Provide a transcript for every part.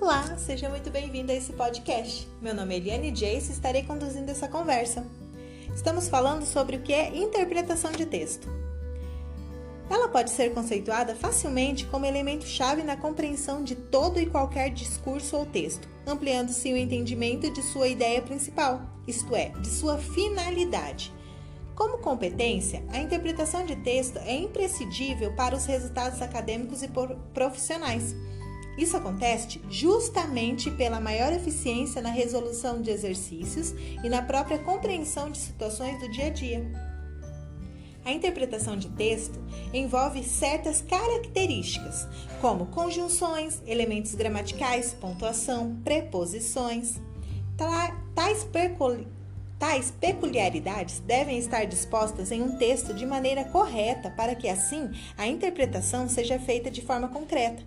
Olá, seja muito bem-vindo a esse podcast. Meu nome é Eliane Jace e estarei conduzindo essa conversa. Estamos falando sobre o que é interpretação de texto. Ela pode ser conceituada facilmente como elemento-chave na compreensão de todo e qualquer discurso ou texto, ampliando-se o entendimento de sua ideia principal, isto é, de sua finalidade. Como competência, a interpretação de texto é imprescindível para os resultados acadêmicos e profissionais. Isso acontece justamente pela maior eficiência na resolução de exercícios e na própria compreensão de situações do dia a dia. A interpretação de texto envolve certas características, como conjunções, elementos gramaticais, pontuação, preposições. Tais peculiaridades devem estar dispostas em um texto de maneira correta para que, assim, a interpretação seja feita de forma concreta.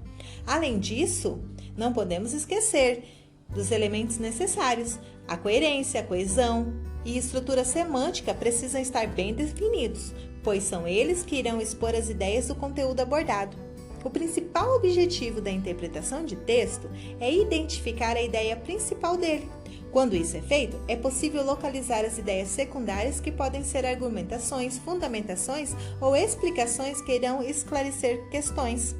Além disso, não podemos esquecer dos elementos necessários. A coerência, a coesão e estrutura semântica precisam estar bem definidos, pois são eles que irão expor as ideias do conteúdo abordado. O principal objetivo da interpretação de texto é identificar a ideia principal dele. Quando isso é feito, é possível localizar as ideias secundárias que podem ser argumentações, fundamentações ou explicações que irão esclarecer questões.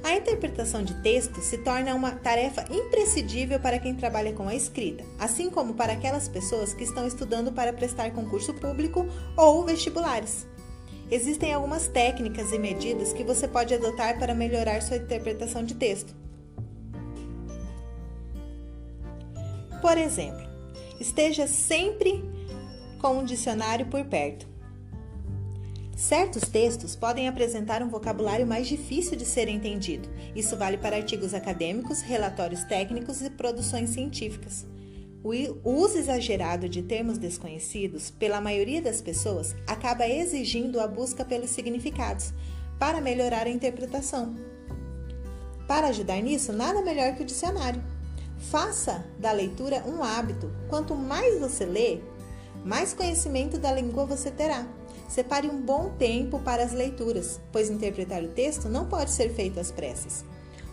A interpretação de texto se torna uma tarefa imprescindível para quem trabalha com a escrita, assim como para aquelas pessoas que estão estudando para prestar concurso público ou vestibulares. Existem algumas técnicas e medidas que você pode adotar para melhorar sua interpretação de texto. Por exemplo, esteja sempre com um dicionário por perto. Certos textos podem apresentar um vocabulário mais difícil de ser entendido. Isso vale para artigos acadêmicos, relatórios técnicos e produções científicas. O uso exagerado de termos desconhecidos, pela maioria das pessoas, acaba exigindo a busca pelos significados para melhorar a interpretação. Para ajudar nisso, nada melhor que o dicionário. Faça da leitura um hábito. Quanto mais você lê, mais conhecimento da língua você terá. Separe um bom tempo para as leituras, pois interpretar o texto não pode ser feito às pressas.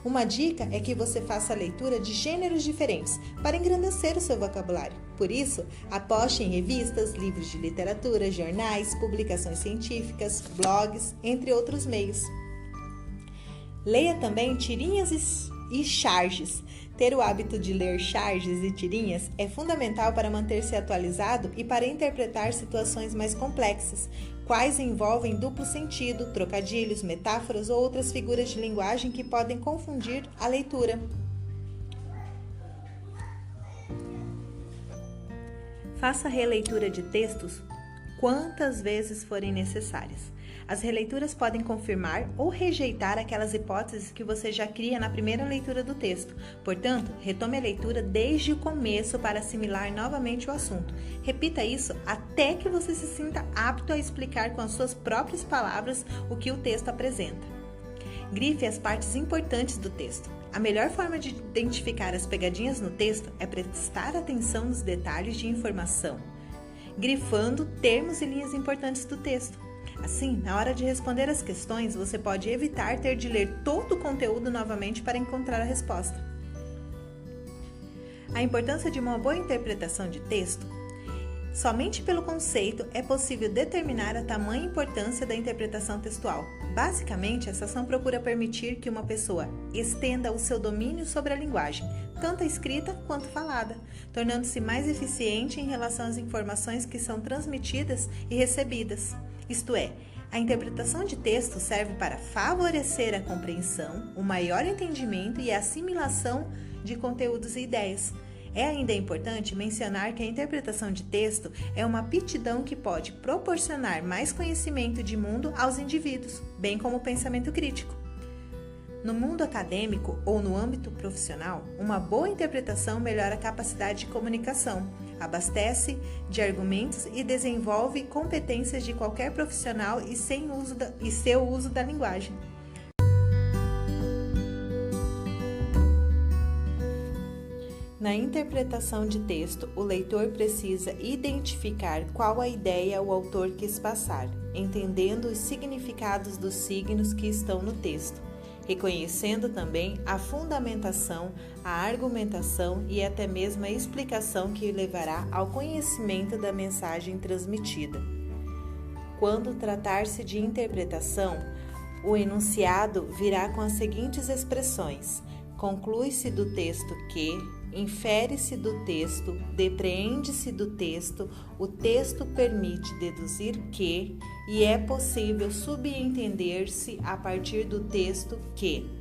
Uma dica é que você faça a leitura de gêneros diferentes para engrandecer o seu vocabulário. Por isso, aposte em revistas, livros de literatura, jornais, publicações científicas, blogs, entre outros meios. Leia também tirinhas e charges. Ter o hábito de ler charges e tirinhas é fundamental para manter-se atualizado e para interpretar situações mais complexas, quais envolvem duplo sentido, trocadilhos, metáforas ou outras figuras de linguagem que podem confundir a leitura. Faça a releitura de textos quantas vezes forem necessárias. As releituras podem confirmar ou rejeitar aquelas hipóteses que você já cria na primeira leitura do texto. Portanto, retome a leitura desde o começo para assimilar novamente o assunto. Repita isso até que você se sinta apto a explicar com as suas próprias palavras o que o texto apresenta. Grife as partes importantes do texto. A melhor forma de identificar as pegadinhas no texto é prestar atenção nos detalhes de informação, grifando termos e linhas importantes do texto. Assim, na hora de responder as questões, você pode evitar ter de ler todo o conteúdo novamente para encontrar a resposta. A importância de uma boa interpretação de texto. Somente pelo conceito é possível determinar a tamanha importância da interpretação textual. Basicamente, essa ação procura permitir que uma pessoa estenda o seu domínio sobre a linguagem, tanto a escrita quanto falada, tornando-se mais eficiente em relação às informações que são transmitidas e recebidas. Isto é, a interpretação de texto serve para favorecer a compreensão, o maior entendimento e a assimilação de conteúdos e ideias. É ainda importante mencionar que a interpretação de texto é uma aptidão que pode proporcionar mais conhecimento de mundo aos indivíduos, bem como o pensamento crítico. No mundo acadêmico ou no âmbito profissional, uma boa interpretação melhora a capacidade de comunicação, abastece de argumentos e desenvolve competências de qualquer profissional e seu uso da linguagem. Na interpretação de texto, o leitor precisa identificar qual a ideia o autor quis passar, entendendo os significados dos signos que estão no texto. reconhecendo também a fundamentação, a argumentação e até mesmo a explicação que levará ao conhecimento da mensagem transmitida. Quando tratar-se de interpretação, o enunciado virá com as seguintes expressões: conclui-se do texto que, infere-se do texto, depreende-se do texto, o texto permite deduzir que, e é possível subentender-se a partir do texto que.